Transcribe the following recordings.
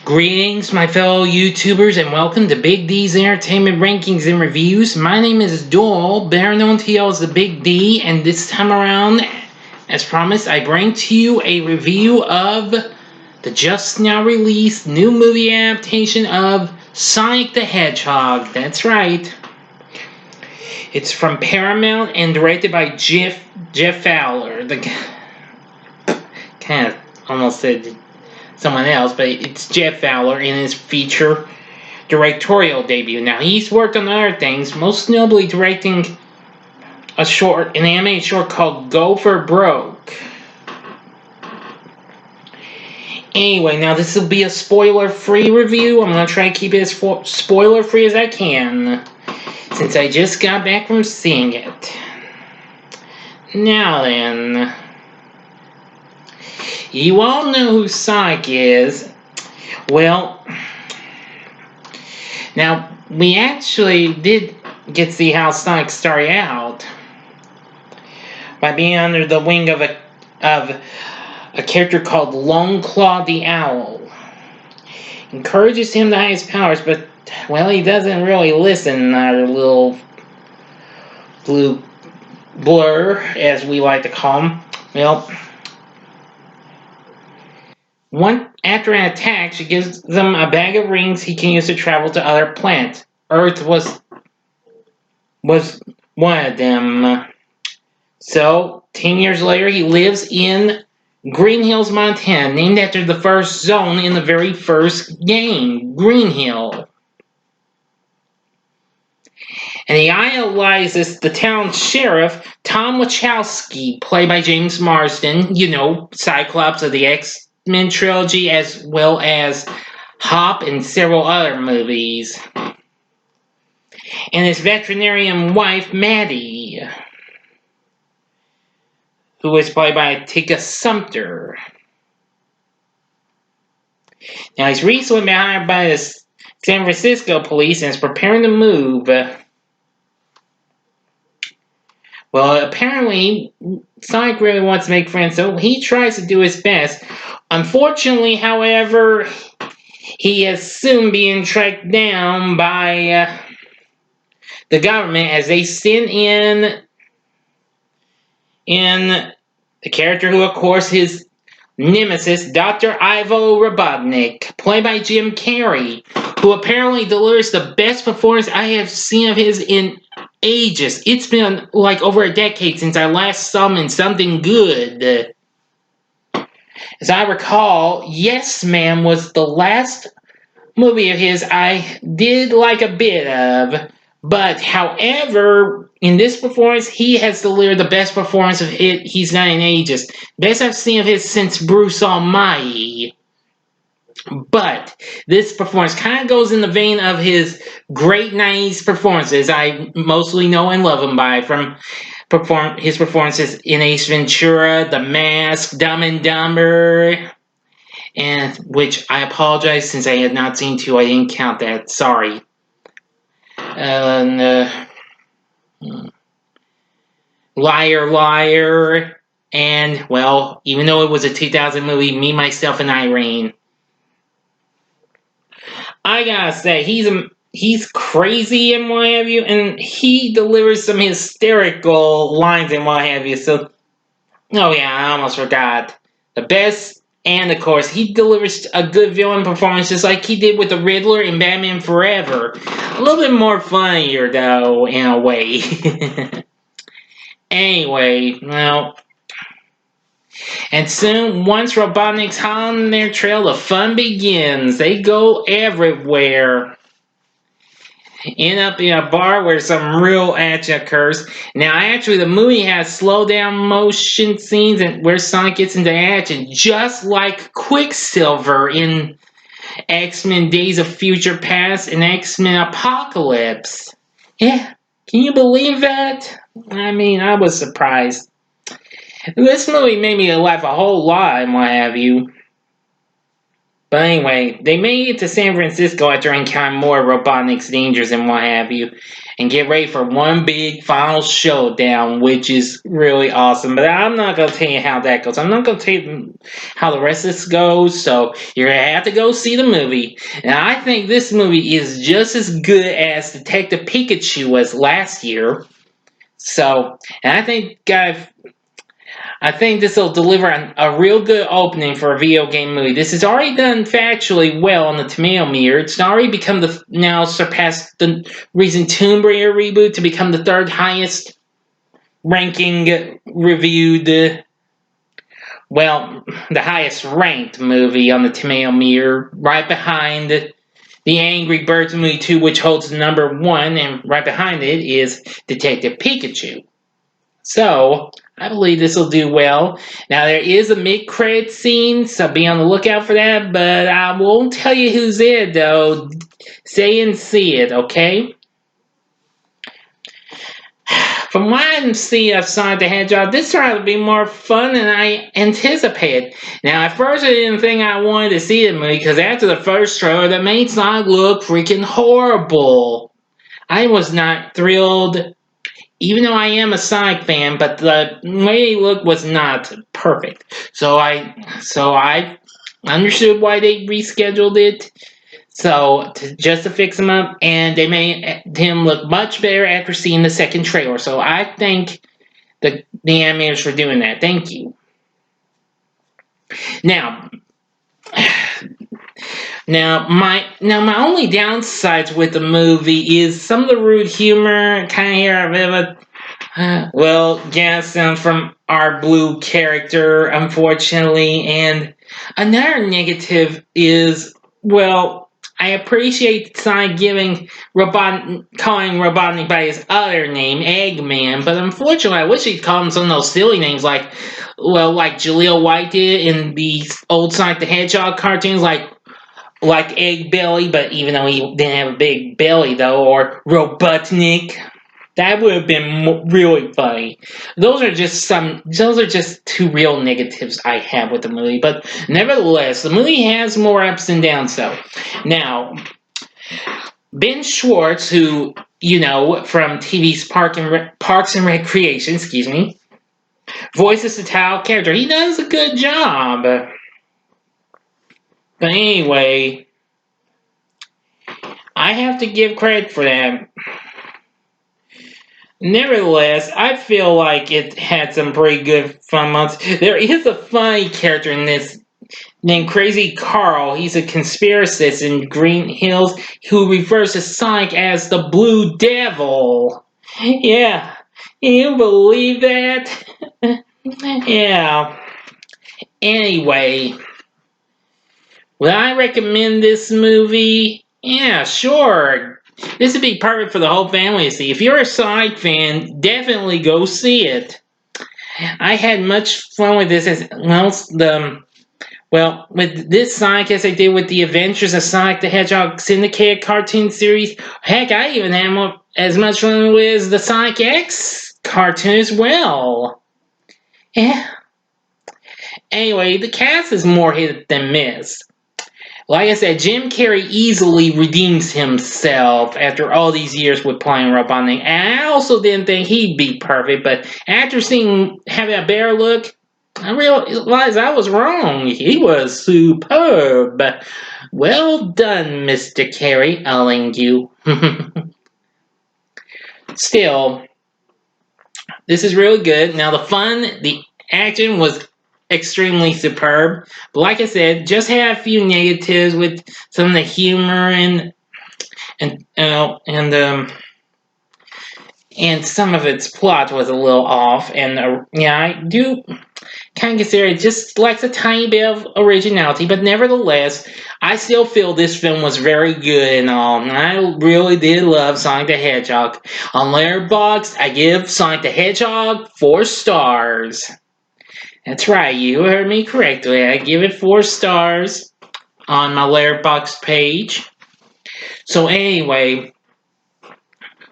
Greetings, my fellow YouTubers, and welcome to Big D's Entertainment Rankings and Reviews. My name is Doyle, better known to y'all as the Big D, and this time around, as promised, I bring to you a review of the just now released new movie adaptation of Sonic the Hedgehog. That's right. It's from Paramount and directed by Jeff Fowler. The kind of almost said someone else, but it's Jeff Fowler in his feature directorial debut. Now, he's worked on other things, most notably directing an animated short called Go for Broke. Anyway, now this will be a spoiler-free review. I'm going to try to keep it as spoiler-free as I can, since I just got back from seeing it. Now then, you all know who Sonic is. Well, now, we actually did get to see how Sonic started out by being under the wing of a character called Longclaw the Owl. Encourages him to hide his powers, but, well, he doesn't really listen, our little blue blur, as we like to call him. Well, after an attack, she gives them a bag of rings he can use to travel to other planets. Earth was one of them. So, 10 years later, he lives in Green Hills, Montana, named after the first zone in the very first game, Green Hill. And he idolizes the town's sheriff, Tom Wachowski, played by James Marsden, Cyclops of the X-Men trilogy, as well as Hop and several other movies. And his veterinarian wife, Maddie, who is played by Tika Sumpter. Now, he's recently been hired by the San Francisco police and is preparing to move. Well, apparently, Sonic really wants to make friends, so he tries to do his best. Unfortunately, however, he is soon being tracked down by the government as they send in the character who, of course, his nemesis, Dr. Ivo Robotnik, played by Jim Carrey, who apparently delivers the best performance I have seen of his in ages. It's been like over a decade since I last saw him in something good. As I recall, Yes Ma'am was the last movie of his I did like a bit of. But, however, in this performance, he has delivered the best performance of it he's done in ages. Best I've seen of his since Bruce Almighty. But this performance kind of goes in the vein of his great 90s performances I mostly know and love him by, from his performances in Ace Ventura, The Mask, Dumb and Dumber, and which I apologize since I had not seen two. I didn't count that. Sorry. Liar, Liar, and, well, even though it was a 2000 movie, Me, Myself, and Irene. I gotta say, he's crazy and what have you, and he delivers some hysterical lines and what have you, so, oh yeah, I almost forgot. The best, and of course, he delivers a good villain performance just like he did with the Riddler in Batman Forever. A little bit more funnier, though, in a way. Anyway, well, and soon, once Robotnik's on their trail, the fun begins. They go everywhere. End up in a bar where some real action occurs. Now, actually, the movie has slow down motion scenes and where Sonic gets into action, just like Quicksilver in X-Men Days of Future Past and X-Men Apocalypse. Yeah, can you believe that? I mean, I was surprised. This movie made me laugh a whole lot and what have you. But anyway, they made it to San Francisco after encountering more Robotnik's dangers and what have you, and get ready for one big final showdown, which is really awesome. But I'm not going to tell you how that goes. I'm not going to tell you how the rest of this goes, so you're going to have to go see the movie. And I think this movie is just as good as Detective Pikachu was last year. So, and I think this will deliver a real good opening for a video game movie. This has already done factually well on the tomato meter. It's already become now surpassed the recent Tomb Raider reboot to become the third highest ranking reviewed, the highest ranked movie on the tomato meter, right behind the Angry Birds movie 2, which holds number 1, and right behind it is Detective Pikachu. So, I believe this will do well. Now, there is a mid-credit scene, so be on the lookout for that, but I won't tell you who's in it, though. Stay and see it, okay? From what I'm seeing of Sonic the Hedgehog, this turned out to be more fun than I anticipated. Now, at first I didn't think I wanted to see the movie, because after the first trailer, that made Sonic look freaking horrible. I was not thrilled. Even though I am a Sonic fan, but the way he looked was not perfect. So I understood why they rescheduled it. So just to fix him up, and they made him look much better after seeing the second trailer. So I thank the animators for doing that. Thank you. Now my only downsides with the movie is some of the rude humor, kind of hear a bit of from our blue character, unfortunately. And another negative is, I appreciate Sonic calling Robotnik by his other name, Eggman, but unfortunately, I wish he'd call him some of those silly names like Jaleel White did in the old Sonic the Hedgehog cartoons, like Egg Belly, but even though he didn't have a big belly, though, or Robotnik. That would have been really funny. Those are just two real negatives I have with the movie. But nevertheless, the movie has more ups and downs, though. Now, Ben Schwartz, who, from TV's Parks and Recreation, voices the title character. He does a good job. But anyway, I have to give credit for that. Nevertheless, I feel like it had some pretty good fun moments. There is a funny character in this named Crazy Carl. He's a conspiracist in Green Hills who refers to Sonic as the Blue Devil. Yeah, you believe that? Yeah. Anyway, would I recommend this movie? Yeah, sure. This would be perfect for the whole family to see. If you're a Sonic fan, definitely go see it. I had much fun with this with this Sonic as I did with the Adventures of Sonic the Hedgehog syndicated cartoon series. Heck, I even had as much fun with the Sonic X cartoon as well. Yeah. Anyway, the cast is more hit than miss. Like I said, Jim Carrey easily redeems himself after all these years with playing Robotnik. And I also didn't think he'd be perfect, but after seeing having a bear look, I realized I was wrong. He was superb. Well done, Mr. Carrey. I'll thank you. Still, this is really good. Now, the action was extremely superb. But like I said, just had a few negatives with some of the humor and some of its plot was a little off. And I do kind of consider it just lacks a tiny bit of originality. But nevertheless, I still feel this film was very good and all. And I really did love Sonic the Hedgehog. On Letterboxd, I give Sonic the Hedgehog 4 stars. That's right, you heard me correctly. I give it 4 stars on my Letterboxd page. So anyway,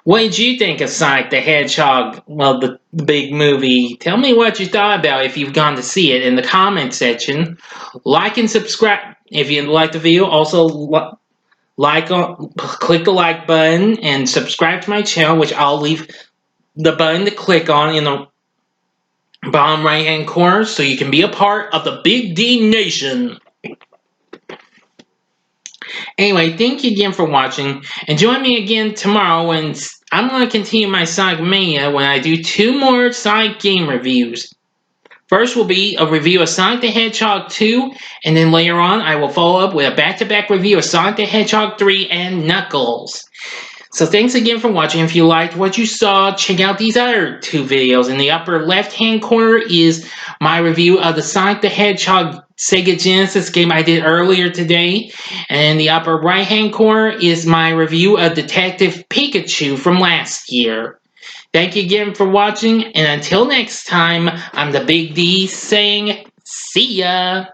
what did you think of Sonic the Hedgehog? Well, the big movie. Tell me what you thought about it if you've gone to see it in the comment section. Like and subscribe If you like the video, also click the like button and subscribe to my channel, which I'll leave the button to click on in the bottom right hand corner so you can be a part of the Big D Nation. Anyway, thank you again for watching, and join me again tomorrow when I'm going to continue my Sonic Mania when I do 2 more Sonic game reviews. First will be a review of Sonic the Hedgehog 2, and then later on I will follow up with a back-to-back review of Sonic the Hedgehog 3 and Knuckles. So thanks again for watching. If you liked what you saw, check out these other 2 videos. In the upper left-hand corner is my review of the Sonic the Hedgehog Sega Genesis game I did earlier today. And in the upper right-hand corner is my review of Detective Pikachu from last year. Thank you again for watching, and until next time, I'm the Big D saying, see ya!